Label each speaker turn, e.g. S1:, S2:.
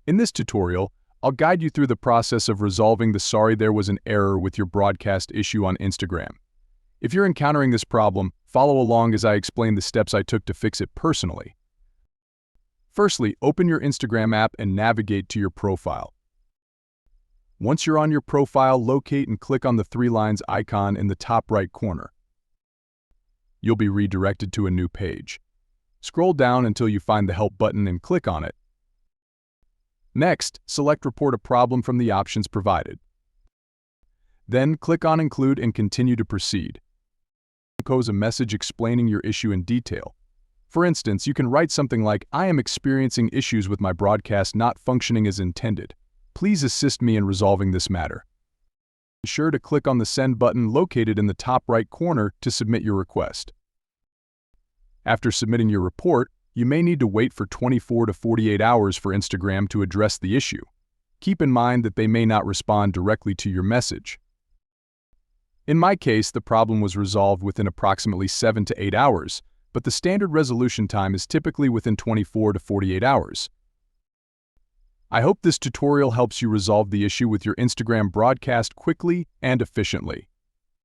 S1: In this tutorial, I'll guide you through the process of resolving the "sorry there was an error" with your broadcast issue on Instagram. If you're encountering this problem, follow along as I explain the steps I took to fix it personally. Firstly, open your Instagram app and navigate to your profile. Once you're on your profile, locate and click on the three lines icon in the top right corner. You'll be redirected to a new page. Scroll down until you find the Help button and click on it. Next, select Report a Problem from the options provided. Then, click on Include and continue to proceed. Compose a message explaining your issue in detail. For instance, you can write something like, "I am experiencing issues with my broadcast not functioning as intended. Please assist me in resolving this matter." Be sure to click on the Send button located in the top right corner to submit your request. After submitting your report, you may need to wait for 24 to 48 hours for Instagram to address the issue. Keep in mind that they may not respond directly to your message. In my case, the problem was resolved within approximately 7 to 8 hours, but the standard resolution time is typically within 24 to 48 hours. I hope this tutorial helps you resolve the issue with your Instagram broadcast quickly and efficiently.